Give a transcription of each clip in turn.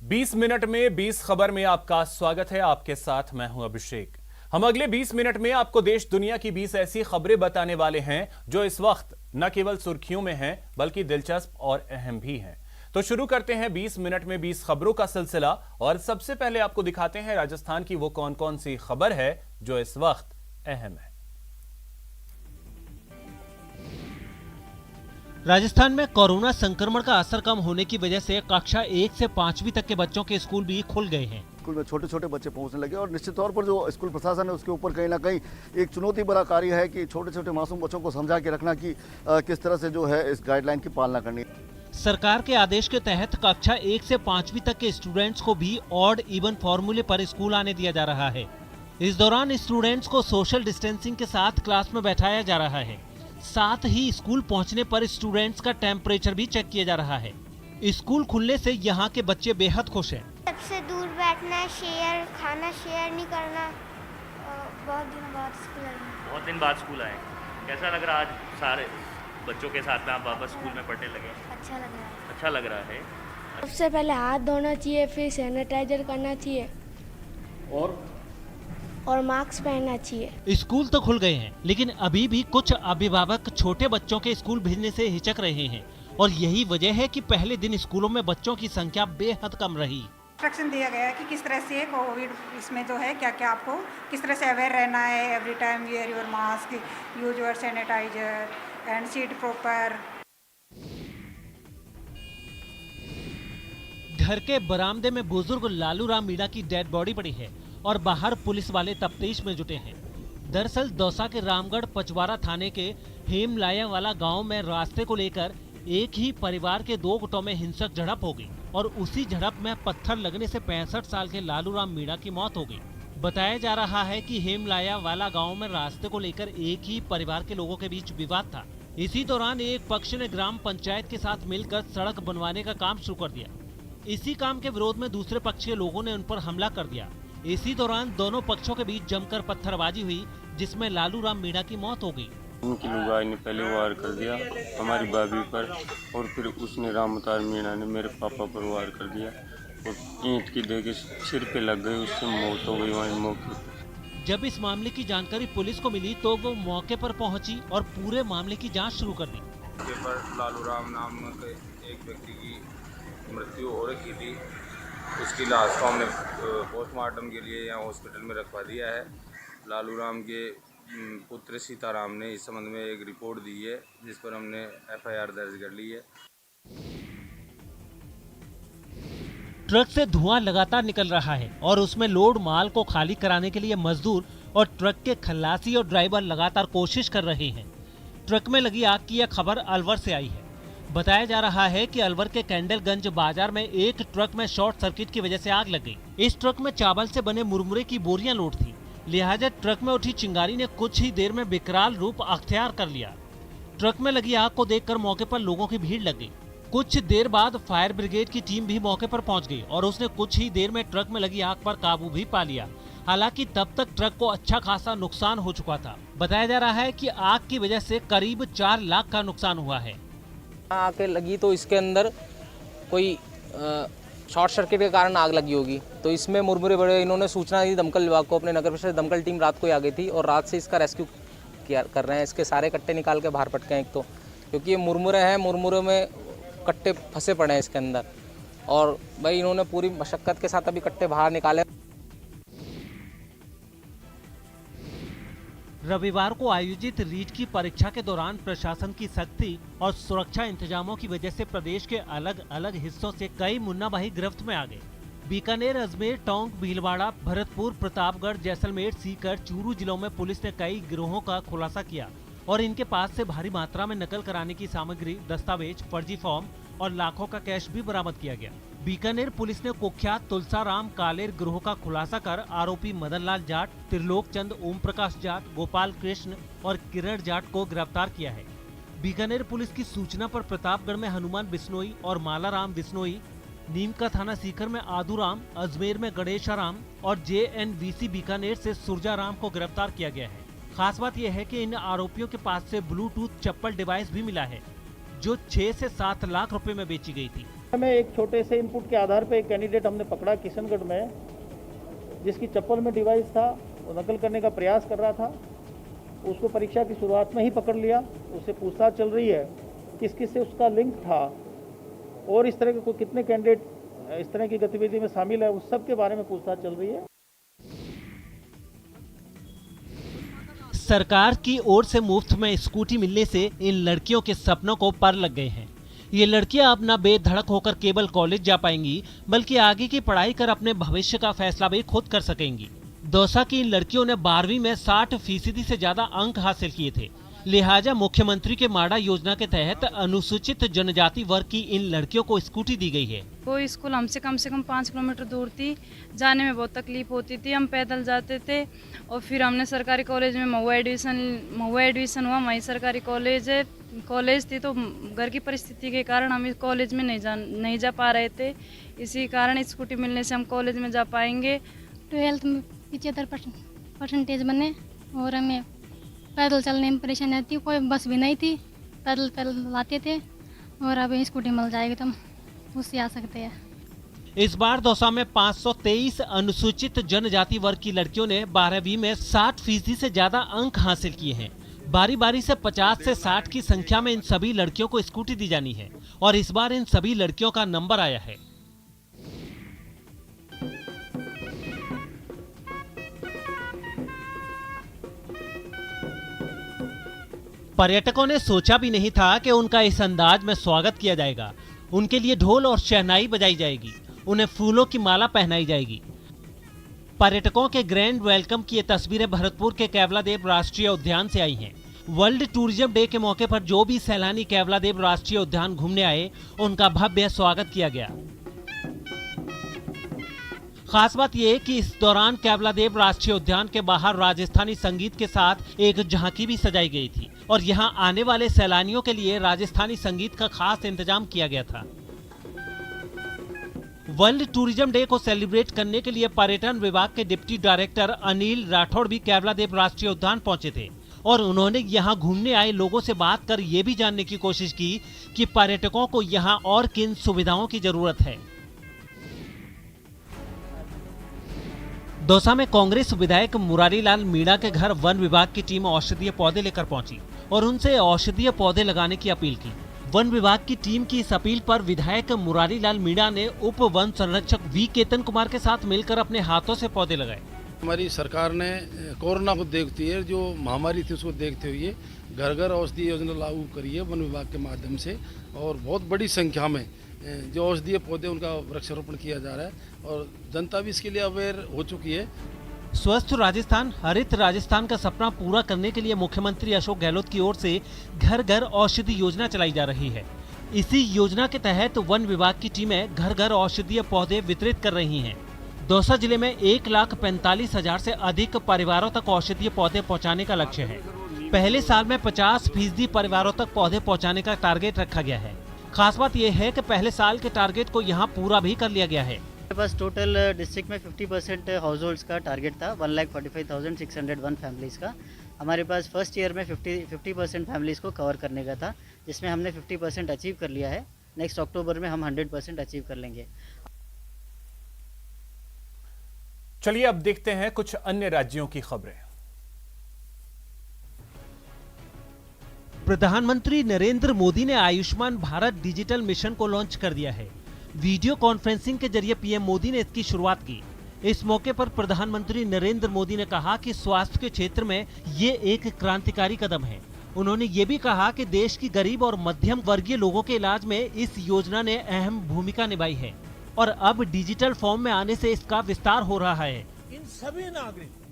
20 minute में 20 खबर में आपका स्वागत है। आपके साथ मैं हूं अभिषेक। हम अगले 20 मिनट में आपको देश दुनिया की 20 ऐसी खबरें बताने वाले हैं जो इस वक्त न केवल सुर्खियों में हैं बल्कि दिलचस्प और अहम भी हैं। तो शुरू करते हैं 20 मिनट में 20 खबरों का सिलसिला और सबसे पहले आपको दिखाते हैं राजस्थान की वो कौन कौन सी खबर है जो इस वक्त अहम है। राजस्थान में कोरोना संक्रमण का असर कम होने की वजह से कक्षा 1 से 5वीं तक के बच्चों के स्कूल भी खुल गए हैं। स्कूल में छोटे छोटे बच्चे पहुंचने लगे और निश्चित तौर पर जो स्कूल प्रशासन है उसके ऊपर कहीं ना कहीं एक चुनौती भरा कार्य है कि छोटे छोटे मासूम बच्चों को समझा के रखना कि किस तरह से जो है इस गाइडलाइन की पालना करनी है। सरकार के आदेश के तहत कक्षा 1 से 5वीं तक के स्टूडेंट्स को भी ऑड इवन फॉर्मूले पर स्कूल आने दिया जा रहा है। इस दौरान स्टूडेंट्स को सोशल डिस्टेंसिंग के साथ क्लास में बैठाया जा रहा है। साथ ही स्कूल पहुंचने पर स्टूडेंट्स का टेम्परेचर भी चेक किया जा रहा है। स्कूल खुलने से यहाँ के बच्चे बेहद खुश हैं। सबसे दूर बैठना, शेयर खाना शेयर नहीं करना। बहुत दिन बाद स्कूल आए। कैसा लग रहा आज सारे बच्चों के साथ में आप वापस स्कूल में पढ़ने लगे? अच्छा लग रहा है। सबसे पहले हाथ धोना चाहिए, फिर सैनिटाइजर करना चाहिए और मास्क पहनना चाहिए। स्कूल तो खुल गए हैं लेकिन अभी भी कुछ अभिभावक छोटे बच्चों के स्कूल भेजने से हिचक रहे हैं और यही वजह है कि पहले दिन स्कूलों में बच्चों की संख्या बेहद कम रही। इंस्ट्रक्शन दिया गया है कि किस तरह से कोविड इसमें जो है क्या क्या आपको किस तरह से अवेयर रहना है। Every time wear your mask, use your sanitiser and seat proper. घर के बरामदे में बुजुर्ग लालू राम मीणा की डेड बॉडी पड़ी है और बाहर पुलिस वाले तफ्तीश में जुटे हैं। दरअसल दौसा के रामगढ़ पचवारा थाने के हेमलाया वाला गांव में रास्ते को लेकर एक ही परिवार के 2 गुटों में हिंसक झड़प हो गई और उसी झड़प में पत्थर लगने से 65 साल के लालू राम मीणा की मौत हो गई। बताया जा रहा है कि हेमलाया वाला गांव में रास्ते को लेकर एक ही परिवार के लोगों के बीच विवाद था। इसी दौरान एक पक्ष ने ग्राम पंचायत के साथ मिलकर सड़क बनवाने का काम शुरू कर दिया। इसी काम के विरोध में दूसरे पक्ष के लोगों ने उन पर हमला कर दिया। इसी दौरान दोनों पक्षों के बीच जमकर पत्थरबाजी हुई जिसमें लालू राम मीणा की मौत हो गई। उनकी लुगाई ने पहले वार कर दिया हमारी भाभी पर और फिर उसने रामतार मीणा ने मेरे पापा पर वार कर दिया और ईंट की देके सिर पे लग गई, उससे मौत हो गई वहीं मौके पर। जब इस मामले की जानकारी पुलिस को मिली तो वो मौके पर पहुंची और पूरे मामले की जांच शुरू कर दी। पर लालू राम नाम के एक व्यक्ति की मृत्यु हो रखी थी। उसकी लाश को हमने पोस्टमार्टम के लिए यहाँ हॉस्पिटल में रखवा दिया है। लालू राम के पुत्र सीताराम ने इस संबंध में एक रिपोर्ट दी है जिस पर हमने एफआईआर दर्ज कर ली है। ट्रक से धुआं लगातार निकल रहा है और उसमें लोड माल को खाली कराने के लिए मजदूर और ट्रक के खलासी और ड्राइवर लगातार कोशिश कर रहे हैं। ट्रक में लगी आग की यह खबर अलवर से आई है। बताया जा रहा है कि अलवर के कैंडलगंज बाजार में एक ट्रक में शॉर्ट सर्किट की वजह से आग लग गई। इस ट्रक में चावल से बने मुरमुरे की बोरियां लोड थी, लिहाजा ट्रक में उठी चिंगारी ने कुछ ही देर में विकराल रूप अख्तियार कर लिया। ट्रक में लगी आग को देखकर मौके पर लोगों की भीड़ लग गई। कुछ देर बाद फायर ब्रिगेड की टीम भी मौके पर पहुंच गई और उसने कुछ ही देर में ट्रक में लगी आग पर काबू भी पा लिया। हालांकि तब तक ट्रक को अच्छा खासा नुकसान हो चुका था। बताया जा रहा है कि आग की वजह से करीब 4 लाख का नुकसान हुआ है। आके लगी तो इसके अंदर कोई शॉर्ट सर्किट के कारण आग लगी होगी। तो इसमें मुरमुरे बड़े इन्होंने सूचना दी दमकल विभाग को। अपने नगर परिषद दमकल टीम रात को आ गई थी और रात से इसका रेस्क्यू कर रहे हैं। इसके सारे कट्टे निकाल के बाहर पटके हैं एक तो, क्योंकि ये मुरमुरे हैं, मुरमुरे में कट्टे फंसे पड़े हैं इसके अंदर और भाई इन्होंने पूरी मशक्कत के साथ अभी कट्टे बाहर निकाले। रविवार को आयोजित रीट की परीक्षा के दौरान प्रशासन की सख्ती और सुरक्षा इंतजामों की वजह से प्रदेश के अलग अलग हिस्सों से कई मुन्नाभाई गिरफ्त में आ गए। बीकानेर, अजमेर, टोंक, भीलवाड़ा, भरतपुर, प्रतापगढ़, जैसलमेर, सीकर, चूरू जिलों में पुलिस ने कई गिरोहों का खुलासा किया और इनके पास से भारी मात्रा में नकल कराने की सामग्री, दस्तावेज, फर्जी फॉर्म और लाखों का कैश भी बरामद किया गया। बीकानेर पुलिस ने कुख्यात तुलसाराम कालेर गिरोह का खुलासा कर आरोपी मदनलाल जाट, त्रिलोक चंद, ओम प्रकाश जाट, गोपाल कृष्ण और किरण जाट को गिरफ्तार किया है। बीकानेर पुलिस की सूचना पर प्रतापगढ़ में हनुमान बिश्नोई और मालाराम बिश्नोई, नीमका थाना सीकर में आदूराम, अजमेर में गणेशाराम और JNVC बीकानेर से सुरजाराम को गिरफ्तार किया गया है। खास बात यह है कि इन आरोपियों के पास से ब्लूटूथ चप्पल डिवाइस भी मिला है जो 6 से 7 लाख रुपए में बेची गई थी। में एक छोटे से इनपुट के आधार पर एक कैंडिडेट हमने पकड़ा किशनगढ़ में, जिसकी चप्पल में डिवाइस था, वो नकल करने का प्रयास कर रहा था। उसको परीक्षा की शुरुआत में ही पकड़ लिया। उससे पूछताछ चल रही है किस किस से उसका लिंक था और इस तरह के कितने कैंडिडेट इस तरह की गतिविधि में शामिल है, उस सब के बारे में पूछताछ चल रही है। सरकार की ओर से मुफ्त में स्कूटी मिलने से इन लड़कियों के सपनों को पर लग गए हैं। ये लड़कियां अब न बेधड़क होकर केवल कॉलेज जा पाएंगी, बल्कि आगे की पढ़ाई कर अपने भविष्य का फैसला भी खुद कर सकेंगी। दौसा की इन लड़कियों ने 12वीं में 60% से ज्यादा अंक हासिल किए थे। लिहाजा मुख्यमंत्री के माडा योजना के तहत अनुसूचित जनजाति वर्ग की इन लड़कियों को स्कूटी दी गई है। वो स्कूल हमसे कम से कम 5 किलोमीटर दूर थी, जाने में बहुत तकलीफ होती थी। हम पैदल जाते थे और फिर हमने सरकारी कॉलेज में महुआ एडमिशन हुआ। वहीं सरकारी कॉलेज थी तो घर की परिस्थिति के कारण हम इस कॉलेज में नहीं जा पा रहे थे। इसी कारण स्कूटी मिलने से हम कॉलेज में जा पाएंगे। 12th में 75% बने और हमें पैदल चलने में परेशानी आती, कोई बस भी नहीं थी, पैदल आते थे और अब स्कूटी मिल जाएगी तो हम उससे आ सकते हैं। इस बार दौसा में 523 अनुसूचित जनजाति वर्ग की लड़कियों ने 12वीं में 60% से ज्यादा अंक हासिल किए हैं। बारी बारी से 50 से 60 की संख्या में इन सभी लड़कियों को स्कूटी दी जानी है और इस बार इन सभी लड़कियों का नंबर आया है। पर्यटकों ने सोचा भी नहीं था कि उनका इस अंदाज में स्वागत किया जाएगा। उनके लिए ढोल और शहनाई बजाई जाएगी, उन्हें फूलों की माला पहनाई जाएगी। पर्यटकों के ग्रैंड वेलकम की ये तस्वीरें भरतपुर के केवलादेव राष्ट्रीय उद्यान से आई हैं। वर्ल्ड टूरिज्म डे के मौके पर जो भी सैलानी केवलादेव राष्ट्रीय उद्यान घूमने आए, उनका भव्य स्वागत किया गया। खास बात यह कि इस दौरान केवलादेव राष्ट्रीय उद्यान के बाहर राजस्थानी संगीत के साथ एक झांकी भी सजाई गई थी और यहां आने वाले सैलानियों के लिए राजस्थानी संगीत का खास इंतजाम किया गया था। वर्ल्ड टूरिज्म डे को सेलिब्रेट करने के लिए पर्यटन विभाग के डिप्टी डायरेक्टर अनिल राठौड़ भी केवलादेव राष्ट्रीय उद्यान पहुंचे थे और उन्होंने यहां घूमने आए लोगों से बात कर ये भी जानने की कोशिश की कि पर्यटकों को यहां और किन सुविधाओं की जरूरत है। दौसा में कांग्रेस विधायक मुरारीलाल मीणा के घर वन विभाग की टीम औषधीय पौधे लेकर पहुंची और उनसे औषधीय पौधे लगाने की अपील की। वन विभाग की टीम की इस अपील पर विधायक मुरारीलाल मीणा ने उप वन संरक्षक वी केतन कुमार के साथ मिलकर अपने हाथों से पौधे लगाए। हमारी सरकार ने कोरोना को देखते हुए, जो महामारी थी उसको देखते हुए घर घर औषधीय योजना लागू करी है वन विभाग के माध्यम से और बहुत बड़ी संख्या में जो औषधीय पौधे उनका वृक्षारोपण किया जा रहा है और जनता भी इसके लिए अवेयर हो चुकी है। स्वस्थ राजस्थान, हरित राजस्थान का सपना पूरा करने के लिए मुख्यमंत्री अशोक गहलोत की ओर से घर घर औषधि योजना चलाई जा रही है। इसी योजना के तहत वन विभाग की टीमें घर घर औषधीय पौधे वितरित कर रही हैं। दौसा जिले में 1,45,000 से अधिक परिवारों तक औषधीय पौधे पहुंचाने का लक्ष्य है। पहले साल में 50% परिवारों तक पौधे पहुंचाने का टारगेट रखा गया है। खास बात यह है कि पहले साल के टारगेट को यहां पूरा भी कर लिया गया है। हमारे पास टोटल डिस्ट्रिक्ट में 50% हाउस होल्ड्स का टारगेट था, 1,45,601 फैमिलीज़ का। हमारे पास फर्स्ट ईयर में 50% फैमिलीज़ को कवर करने का था, जिसमें हमने 50% अचीव कर लिया है। नेक्स्ट अक्टूबर में हम 100% अचीव कर लेंगे। चलिए अब देखते हैं कुछ अन्य राज्यों की खबरें। प्रधानमंत्री नरेंद्र मोदी ने आयुष्मान भारत डिजिटल मिशन को लॉन्च कर दिया है। वीडियो कॉन्फ्रेंसिंग के जरिए पीएम मोदी ने इसकी शुरुआत की। इस मौके पर प्रधानमंत्री नरेंद्र मोदी ने कहा कि स्वास्थ्य के क्षेत्र में ये एक क्रांतिकारी कदम है। उन्होंने ये भी कहा कि देश की गरीब और मध्यम वर्गीय लोगों के इलाज में इस योजना ने अहम भूमिका निभाई है और अब डिजिटल फॉर्म में आने से इसका विस्तार हो रहा है। इन सभी नागरिकों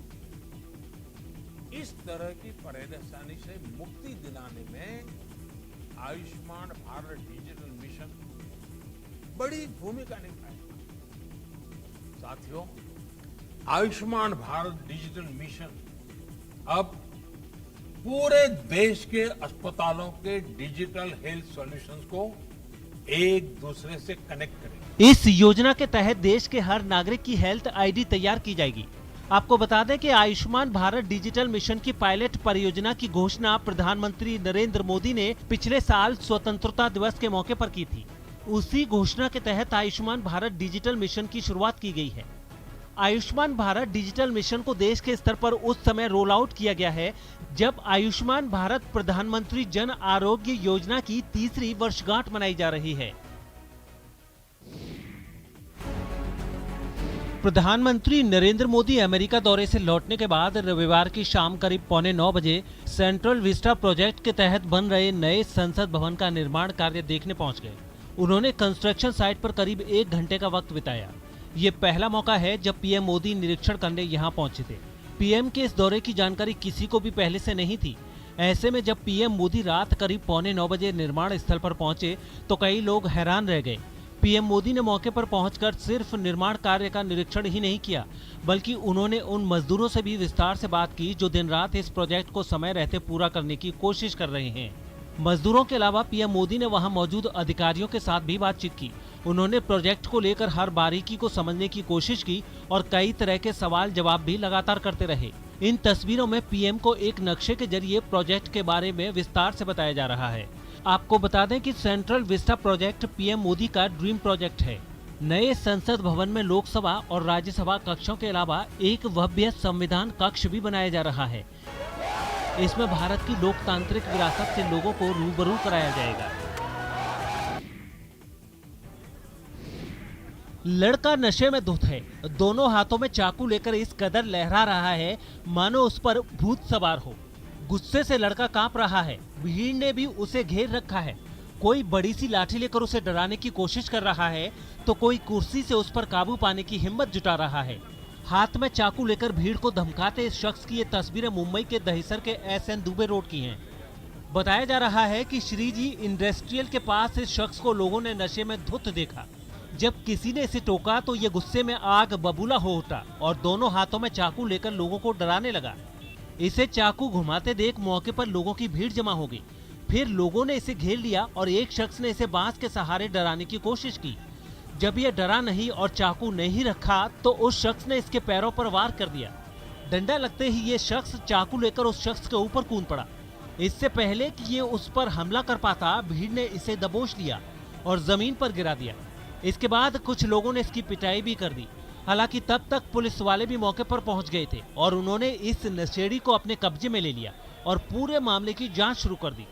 इस तरह की परेशानी से मुक्ति दिलाने में आयुष्मान भारत डिजिटल मिशन बड़ी भूमिका निभाएगा। साथियों, आयुष्मान भारत डिजिटल मिशन अब पूरे देश के अस्पतालों के डिजिटल हेल्थ सॉल्यूशंस को एक दूसरे से कनेक्ट करेगा। इस योजना के तहत देश के हर नागरिक की हेल्थ आईडी तैयार की जाएगी। आपको बता दें कि आयुष्मान भारत डिजिटल मिशन की पायलट परियोजना की घोषणा प्रधानमंत्री नरेंद्र मोदी ने पिछले साल स्वतंत्रता दिवस के मौके पर की थी। उसी घोषणा के तहत आयुष्मान भारत डिजिटल मिशन की शुरुआत की गई है। आयुष्मान भारत डिजिटल मिशन को देश के स्तर पर उस समय रोल आउट किया गया है जब आयुष्मान भारत प्रधानमंत्री जन आरोग्य योजना की तीसरी वर्षगांठ मनाई जा रही है। प्रधानमंत्री नरेंद्र मोदी अमेरिका दौरे से लौटने के बाद रविवार की शाम करीब 8:45 बजे सेंट्रल विस्टा प्रोजेक्ट के तहत बन रहे नए संसद भवन का निर्माण कार्य देखने पहुंच गए। उन्होंने कंस्ट्रक्शन साइट पर करीब 1 घंटे का वक्त बिताया। ये पहला मौका है जब पीएम मोदी निरीक्षण करने यहां पहुंचे थे। पीएम के इस दौरे की जानकारी किसी को भी पहले से नहीं थी। ऐसे में जब पीएम मोदी रात करीब 8:45 बजे निर्माण स्थल पर पहुंचे तो कई लोग हैरान रह गए। पीएम मोदी ने मौके पर पहुंचकर सिर्फ निर्माण कार्य का निरीक्षण ही नहीं किया, बल्कि उन्होंने उन मजदूरों से भी विस्तार से बात की जो दिन रात इस प्रोजेक्ट को समय रहते पूरा करने की कोशिश कर रहे हैं। मजदूरों के अलावा पीएम मोदी ने वहां मौजूद अधिकारियों के साथ भी बातचीत की। उन्होंने प्रोजेक्ट को लेकर हर बारीकी को समझने की कोशिश की और कई तरह के सवाल जवाब भी लगातार करते रहे। इन तस्वीरों में पीएम को एक नक्शे के जरिए प्रोजेक्ट के बारे में विस्तार से बताया जा रहा है। आपको बता दें कि central Vista project PM Modi का ड्रीम प्रोजेक्ट है। नए संसद भवन में लोकसभा और राज्यसभा कक्षों के अलावा एक भव्य संविधान कक्ष भी बनाया जा रहा है। इसमें भारत की लोकतांत्रिक विरासत से लोगों को रूबरू कराया जाएगा। लड़का नशे में धुत है, दोनों हाथों में चाकू लेकर इस कदर लहरा रहा है मानो उस पर भूत सवार हो। गुस्से से लड़का कांप रहा है। भीड़ ने भी उसे घेर रखा है। कोई बड़ी सी लाठी लेकर उसे डराने की कोशिश कर रहा है तो कोई कुर्सी से उस पर काबू पाने की हिम्मत जुटा रहा है। हाथ में चाकू लेकर भीड़ को धमकाते इस शख्स की ये तस्वीरें मुंबई के दहिसर के एसएन दुबे रोड की हैं। बताया जा रहा है कि श्रीजी इंडस्ट्रियल के पास इस शख्स को लोगों ने नशे में धुत देखा। जब किसी ने इसे टोका तो ये गुस्से में आग बबूला हो उठा और दोनों हाथों में चाकू लेकर लोगों को डराने लगा। इसे चाकू घुमाते देख मौके पर लोगों की भीड़ जमा हो गई। फिर लोगों ने इसे घेर लिया और एक शख्स ने इसे बांस के सहारे डराने की कोशिश की। जब यह डरा नहीं और चाकू नहीं रखा तो उस शख्स ने इसके पैरों पर वार कर दिया। डंडा लगते ही ये शख्स चाकू लेकर उस शख्स के ऊपर कूद पड़ा। इससे पहले कि ये उस पर हमला कर पाता, भीड़ ने इसे दबोच लिया और जमीन पर गिरा दिया। इसके बाद कुछ लोगों ने इसकी पिटाई भी कर दी। हालांकि तब तक पुलिस वाले भी मौके पर पहुंच गए थे और उन्होंने इस नशेड़ी को अपने कब्जे में ले लिया और पूरे मामले की जांच शुरू कर दी।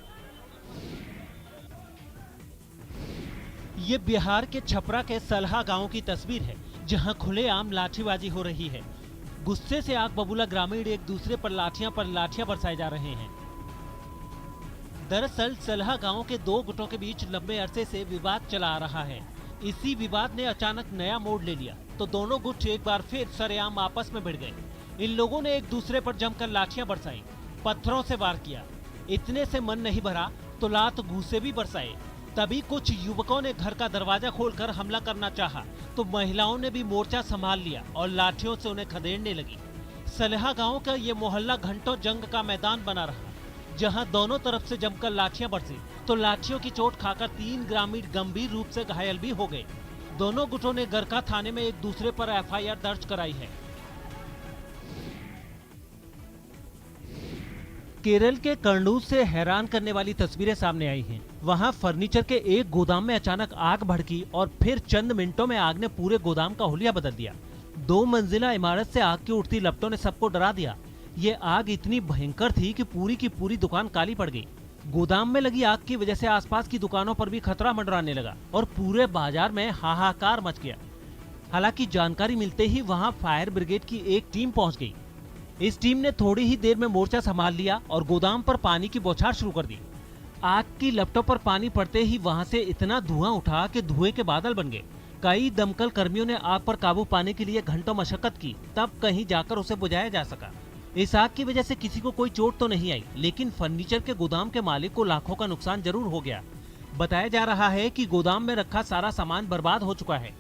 ये बिहार के छपरा के सलहा गांव की तस्वीर है, जहां खुलेआम लाठीबाजी हो रही है। गुस्से से आग बबूला ग्रामीण एक दूसरे पर लाठियां बरसाए जा रहे हैं। दरअसल सलहा गांव के दो गुटों के बीच लंबे अरसे से विवाद चला आ रहा है। इसी विवाद ने अचानक नया मोड़ ले लिया तो दोनों गुट एक बार फिर सरेआम आपस में भिड़ गए। इन लोगों ने एक दूसरे पर जमकर लाठियां बरसाई, पत्थरों से वार किया। इतने से मन नहीं भरा तो लात घूंसे भी बरसाए। तभी कुछ युवकों ने घर का दरवाजा खोलकर हमला करना चाहा तो महिलाओं ने भी मोर्चा संभाल लिया और लाठियों से उन्हें खदेड़ने लगी। सलहा गांव का ये मोहल्ला घंटों जंग का मैदान बना रहा, जहां दोनों तरफ से जमकर लाठियां बरसी तो लाठियों की चोट खाकर 3 ग्रामीण गंभीर रूप से घायल भी हो गए। दोनों गुटों ने गरखा थाने में एक दूसरे पर एफआईआर दर्ज कराई है। केरल के कर्नूल से हैरान करने वाली तस्वीरें सामने आई हैं। वहां फर्नीचर के एक गोदाम में अचानक आग भड़की और फिर चंद मिनटों में आग ने पूरे गोदाम का हुलिया बदल दिया। 2 मंजिला इमारत से आग की उठती लपटों ने सबको डरा दिया। ये आग इतनी भयंकर थी कि पूरी की पूरी दुकान काली पड़ गई। गोदाम में लगी आग की वजह से आसपास की दुकानों पर भी खतरा मंडराने लगा और पूरे बाजार में हाहाकार मच गया। हालांकि जानकारी मिलते ही वहां फायर ब्रिगेड की एक टीम पहुंच गई। इस टीम ने थोड़ी ही देर में मोर्चा संभाल लिया और गोदाम पर पानी की बौछार शुरू कर दी। आग की लपटों पर पानी पड़ते ही वहां से इतना धुआं उठा कि धुएं के बादल बन गए। कई दमकल कर्मियों ने आग पर काबू पाने के लिए घंटों मशक्कत की, तब कहीं जाकर उसे बुझाया जा सका। इस आग की वजह से किसी को कोई चोट तो नहीं आई, लेकिन फर्नीचर के गोदाम के मालिक को लाखों का नुकसान जरूर हो गया। बताया जा रहा है कि गोदाम में रखा सारा सामान बर्बाद हो चुका है।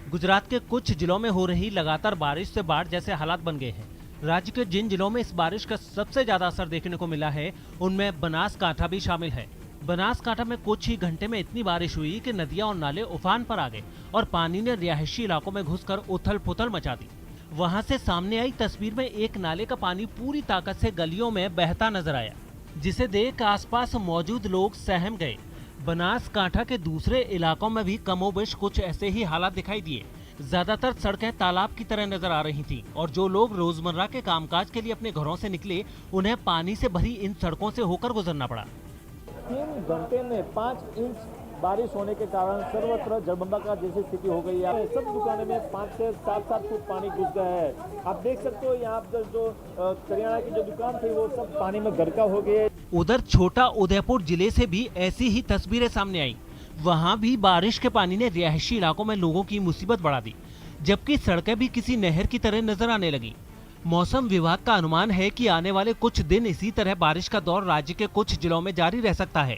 गुजरात के कुछ जिलों में हो रही लगातार बारिश से बाढ़ जैसे हालात बन गए हैं। राज्य के जिन जिलों में इस बारिश का सबसे ज्यादा असर देखने को मिला है, उनमें बनासकांठा भी शामिल है। बनासकांठा में कुछ ही घंटे में इतनी बारिश हुई कि नदियां और नाले उफान पर आ गए और पानी ने रिहायशी इलाकों में घुसकर उथल पुथल मचा दी। वहां से सामने आई तस्वीर में एक नाले का पानी पूरी ताकत से गलियों में बहता नजर आया। जिसे देख आसपास मौजूद लोग सहम गए। बनासकांठा के दूसरे इलाकों में भी कमोबेश कुछ ऐसे ही हालात दिखाई दिए। ज्यादातर सड़कें तालाब की तरह नजर आ रही थीं और जो लोग रोजमर्रा के कामकाज के लिए अपने घरों से निकले, उन्हें पानी से भरी इन सड़कों से होकर गुजरना पड़ा। 3 घंटे में 5 इंच बारिश होने के कारण सर्वत्र जलबंबाकार जैसी स्थिति हो गई है। सब दुकानों में 5 से 7 फुट पानी घुस गया है। आप देख सकते हो यहाँ पर जो करियाना की जो दुकान थी वो सब पानी में गरका हो गए। उधर छोटा उदयपुर जिले से भी ऐसी ही तस्वीरें सामने आई। वहां भी बारिश के पानी ने रिहायशी इलाकों में लोगों की मुसीबत बढ़ा दी, जबकि सड़कें भी किसी नहर की तरह नजर आने लगी। मौसम विभाग का अनुमान है कि आने वाले कुछ दिन इसी तरह बारिश का दौर राज्य के कुछ जिलों में जारी रह सकता है।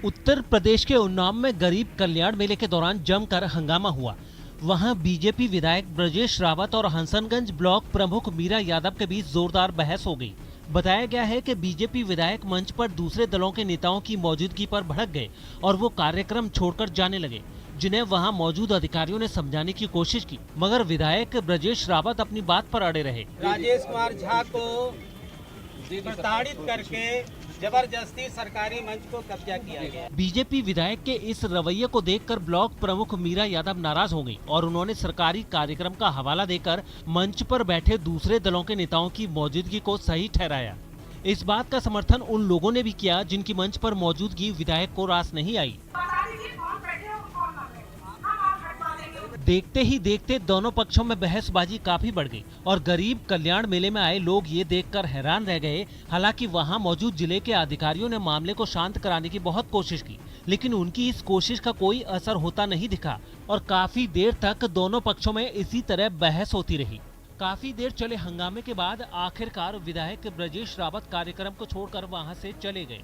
उत्तर प्रदेश के उन्नाव में गरीब कल्याण मेले के दौरान जमकर हंगामा हुआ। वहां बीजेपी विधायक ब्रजेश रावत और हंसनगंज ब्लॉक प्रमुख मीरा यादव के बीच जोरदार बहस हो गई। बताया गया है कि बीजेपी विधायक मंच पर दूसरे दलों के नेताओं की मौजूदगी पर भड़क गए और वो कार्यक्रम छोड़कर जाने लगे, जिन्हें वहां मौजूद अधिकारियों ने समझाने की कोशिश की, मगर विधायक ब्रजेश रावत अपनी बात पर अड़े रहे। राजेश कुमार झा को प्रताड़ित करके जबरदस्ती सरकारी मंच को कब्जा किया गया। बीजेपी विधायक के इस रवैये को देखकर ब्लॉक प्रमुख मीरा यादव नाराज हो गई और उन्होंने सरकारी कार्यक्रम का हवाला देकर मंच पर बैठे दूसरे दलों के नेताओं की मौजूदगी को सही ठहराया। इस बात का समर्थन उन लोगों ने भी किया जिनकी मंच पर मौजूदगी विधायक को रास नहीं आई। देखते ही देखते दोनों पक्षों में बहसबाजी काफी बढ़ गई और गरीब कल्याण मेले में आए लोग ये देखकर हैरान रह गए। हालांकि वहां मौजूद जिले के अधिकारियों ने मामले को शांत कराने की बहुत कोशिश की, लेकिन उनकी इस कोशिश का कोई असर होता नहीं दिखा और काफी देर तक दोनों पक्षों में इसी तरह बहस होती रही। काफी देर चले हंगामे के बाद आखिरकार विधायक ब्रजेश रावत कार्यक्रम को छोड़कर वहां से चले गए।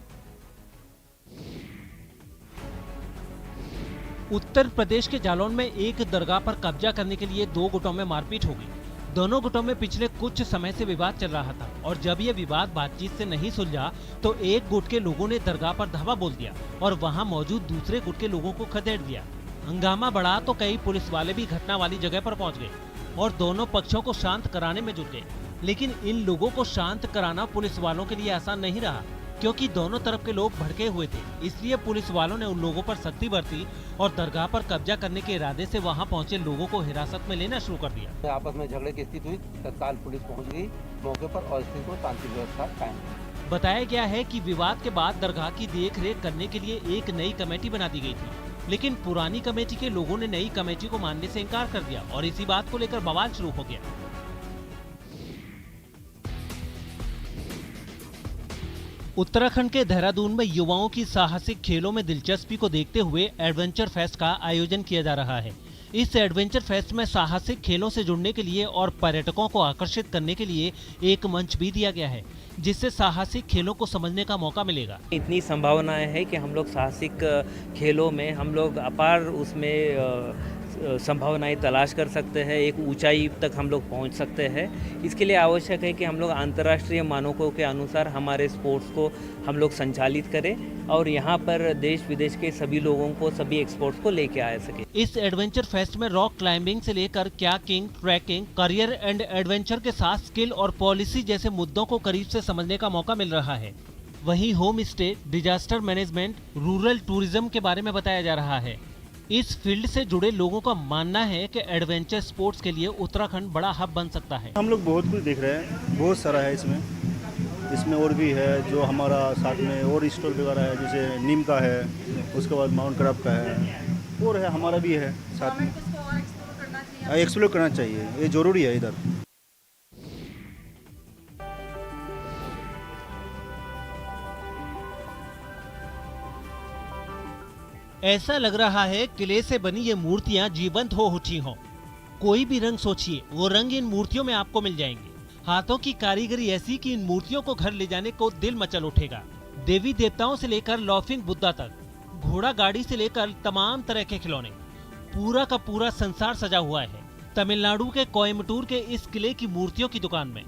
उत्तर प्रदेश के जालौन में एक दरगाह पर कब्जा करने के लिए 2 गुटों में मारपीट हो गई। दोनों गुटों में पिछले कुछ समय से विवाद चल रहा था और जब ये विवाद बातचीत से नहीं सुलझा तो एक गुट के लोगों ने दरगाह पर धावा बोल दिया और वहां मौजूद दूसरे गुट के लोगों को खदेड़ दिया। हंगामा बढ़ा तो कई पुलिस वाले भी घटना वाली जगह पर पहुंच गए और दोनों पक्षों को शांत कराने में जुट गए। लेकिन इन लोगों को शांत कराना पुलिस वालों के लिए आसान नहीं रहा, क्योंकि दोनों तरफ के लोग भड़के हुए थे। इसलिए पुलिस वालों ने उन लोगों पर सख्ती बरती और दरगाह पर कब्जा करने के इरादे से वहां पहुंचे लोगों को हिरासत में लेना शुरू कर दिया। आपस में झगड़े की स्थिति हुई, तत्काल पुलिस पहुंच गई मौके पर और स्थिति को शांति व्यवस्था कायम। बताया गया है कि विवाद के बाद दरगाह की देख-रेख करने के लिए एक नई कमेटी बना दी गई थी, लेकिन पुरानी कमेटी के लोगों ने नई कमेटी को मानने से इनकार कर दिया और इसी बात को लेकर बवाल शुरू हो गया। उत्तराखंड के देहरादून में युवाओं की साहसिक खेलों में दिलचस्पी को देखते हुए एडवेंचर फेस्ट का आयोजन किया जा रहा है। इस एडवेंचर फेस्ट में साहसिक खेलों से जुड़ने के लिए और पर्यटकों को आकर्षित करने के लिए एक मंच भी दिया गया है, जिससे साहसिक खेलों को समझने का मौका मिलेगा। इतनी संभावनाएं हैं कि हम लोग साहसिक खेलों में हम लोग अपार उसमें संभावनाएं तलाश कर सकते हैं, एक ऊंचाई तक हम लोग पहुंच सकते हैं। इसके लिए आवश्यक है कि हम लोग अंतर्राष्ट्रीय मानकों के अनुसार हमारे स्पोर्ट्स को हम लोग संचालित करें और यहाँ पर देश विदेश के सभी लोगों को, सभी एक्सपर्ट्स को लेके आ सके। इस एडवेंचर फेस्ट में रॉक क्लाइंबिंग से लेकर kayaking, trekking, career and adventure के साथ स्किल और पॉलिसी जैसे मुद्दों को करीब से समझने का मौका मिल रहा है। वहीं home stay, disaster management, rural tourism के बारे में बताया जा रहा है। इस फील्ड से जुड़े लोगों का मानना है कि एडवेंचर स्पोर्ट्स के लिए उत्तराखंड बड़ा हब बन सकता है। हम लोग बहुत कुछ देख रहे हैं, बहुत सारा है इसमें और भी है जो हमारा साथ में और स्टॉल वगैरह है, जैसे नीम का है, उसके बाद माउंट क्रब का है और है, हमारा भी है साथ में। एक्सप्लोर करना चाहिए, ये जरूरी है इधर। ऐसा लग रहा है किले से बनी ये मूर्तियां जीवंत हो उठी हों। कोई भी रंग सोचिए, वो रंग इन मूर्तियों में आपको मिल जाएंगे। हाथों की कारीगरी ऐसी कि इन मूर्तियों को घर ले जाने को दिल मचल उठेगा। देवी देवताओं से लेकर लॉफिंग बुद्धा तक, घोड़ा गाड़ी से लेकर तमाम तरह के खिलौने, पूरा का पूरा संसार सजा हुआ है तमिलनाडु के कोयम्बटूर के इस किले की मूर्तियों की दुकान में।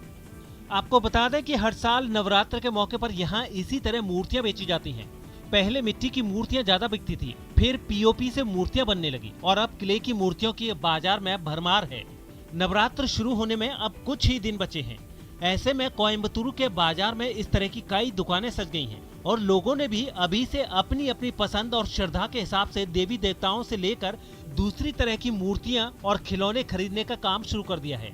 आपको बता दें कि हर साल नवरात्र के मौके पर यहाँ इसी तरह मूर्तियां बेची जाती हैं। पहले मिट्टी की मूर्तियां ज्यादा बिकती थी, फिर पीओपी से मूर्तियां बनने लगी और अब किले की मूर्तियों की बाजार में भरमार है। नवरात्र शुरू होने में अब कुछ ही दिन बचे हैं। ऐसे में कोयम्बतूर के बाजार में इस तरह की कई दुकानें सज गई हैं और लोगों ने भी अभी से अपनी अपनी पसंद और श्रद्धा के हिसाब से देवी देवताओं से लेकर दूसरी तरह की मूर्तियां और खिलौने खरीदने का काम शुरू कर दिया है।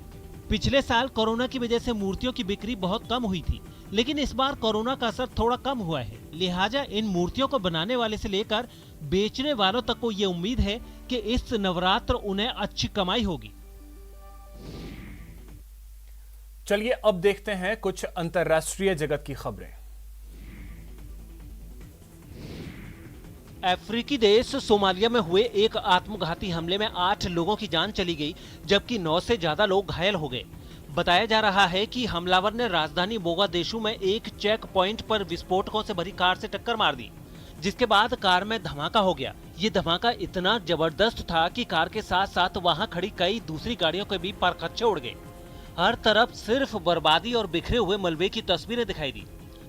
पिछले साल कोरोना की वजह से मूर्तियों की बिक्री बहुत कम हुई थी, लेकिन इस बार कोरोना का असर थोड़ा कम हुआ है। लिहाजा इन मूर्तियों को बनाने वाले से लेकर बेचने वालों तक को ये उम्मीद है कि इस नवरात्र उन्हें अच्छी कमाई होगी। चलिए अब देखते हैं कुछ अंतर्राष्ट्रीय जगत की खबरें। अफ्रीकी देश सोमालिया में हुए एक आत्मघाती हमले में 8 लोगों की जान चली गई, जबकि 9 से ज्यादा लोग घायल हो गए। बताया जा रहा है कि हमलावर ने राजधानी मोगादिशु में एक चेक पॉइंट पर विस्फोटकों से भरी कार से टक्कर मार दी, जिसके बाद कार में धमाका हो गया। ये धमाका इतना जबरदस्त था कि कार के साथ साथ वहां खड़ी कई दूसरी गाड़ियों के भी परखच्चे उड़ गए। हर तरफ सिर्फ बर्बादी और बिखरे हुए मलबे की तस्वीरें दिखाई दी।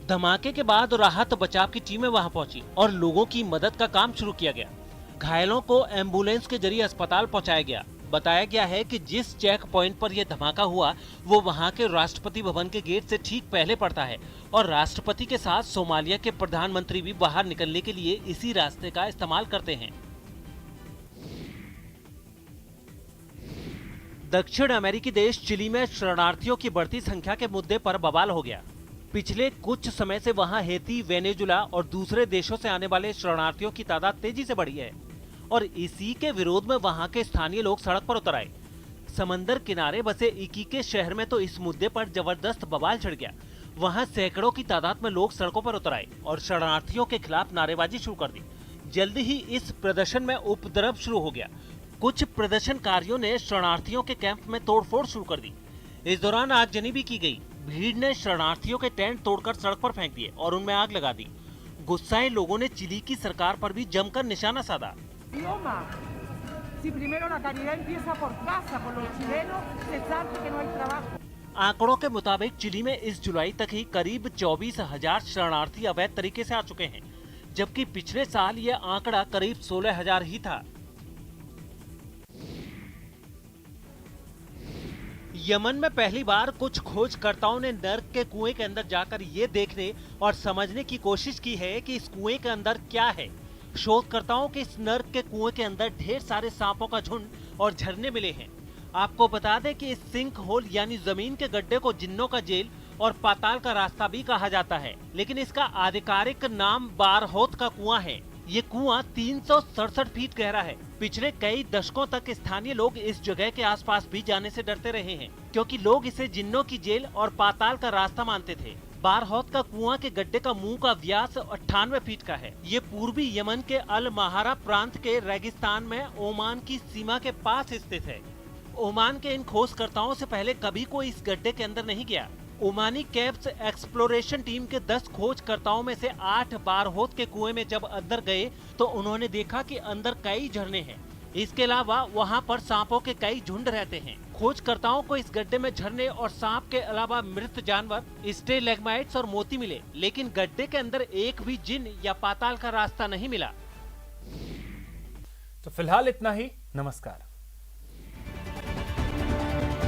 धमाके के बाद राहत बचाव की टीमें वहां पहुंची और लोगों की मदद का काम शुरू किया गया। घायलों को एम्बुलेंस के जरिए अस्पताल पहुंचाया गया। बताया गया है कि जिस चेक पॉइंट पर यह धमाका हुआ वो वहां के राष्ट्रपति भवन के गेट से ठीक पहले पड़ता है और राष्ट्रपति के साथ सोमालिया के प्रधानमंत्री भी बाहर निकलने के लिए इसी रास्ते का इस्तेमाल करते हैं। दक्षिण अमेरिकी देश चिली में शरणार्थियों की बढ़ती संख्या के मुद्दे पर बवाल हो गया। पिछले कुछ समय से वहां हेती, वेनेजुला और दूसरे देशों से आने वाले शरणार्थियों की तादाद तेजी से बढ़ी है और इसी के विरोध में वहां के स्थानीय लोग सड़क पर उतर आए। समंदर किनारे बसे इकीके शहर में तो इस मुद्दे पर जबरदस्त बवाल छिड़ गया। वहां सैकड़ों की तादाद में लोग सड़कों पर उतर आए और शरणार्थियों के खिलाफ नारेबाजी शुरू कर दी। जल्द ही इस प्रदर्शन में उपद्रव शुरू हो गया। कुछ प्रदर्शनकारियों ने शरणार्थियों के कैंप में तोड़फोड़ शुरू कर दी। इस दौरान आगजनी भी की गई। भीड़ ने शरणार्थियों के टेंट तोड़कर सड़क पर फेंक दिए और उनमें आग लगा दी। गुस्साए लोगों ने चिली की सरकार पर भी जमकर निशाना साधा। आंकड़ों के मुताबिक चिली में इस जुलाई तक ही करीब 24,000 शरणार्थी अवैध तरीके से आ चुके हैं, जबकि पिछले साल ये आंकड़ा करीब 16,000 ही था। यमन में पहली बार कुछ खोजकर्ताओं ने नर्क के कुएं के अंदर जाकर ये देखने और समझने की कोशिश की है कि इस कुएं के अंदर क्या है। शोधकर्ताओं के इस नर्क के कुएं के अंदर ढेर सारे सांपों का झुंड और झरने मिले हैं। आपको बता दें कि इस सिंक होल यानी जमीन के गड्ढे को जिन्नों का जेल और पाताल का रास्ता भी कहा जाता है, लेकिन इसका आधिकारिक नाम बारहोत का कुआं है। ये कुआं 367 फीट गहरा है। पिछले कई दशकों तक स्थानीय लोग इस जगह के आसपास भी जाने से डरते रहे हैं, क्योंकि लोग इसे जिन्नों की जेल और पाताल का रास्ता मानते थे। बारहोत का कुआं के गड्ढे का मुंह का व्यास 98 फीट का है। ये पूर्वी यमन के अल महारा प्रांत के रेगिस्तान में ओमान की सीमा के पास स्थित है। ओमान के इन खोजकर्ताओं से पहले कभी कोई इस गड्ढे के अंदर नहीं गया। ओमानी कैप्स एक्सप्लोरेशन टीम के 10 खोजकर्ताओं में से 8 बारहोत के कुएं में जब अंदर गए तो उन्होंने देखा कि अंदर कई झरने हैं। इसके अलावा वहां पर सांपों के कई झुंड रहते हैं। खोजकर्ताओं को इस गड्ढे में झरने और सांप के अलावा मृत जानवर, स्टेलेग्माइट्स और मोती मिले, लेकिन गड्ढे के अंदर एक भी जिन या पाताल का रास्ता नहीं मिला। तो फिलहाल इतना ही। नमस्कार।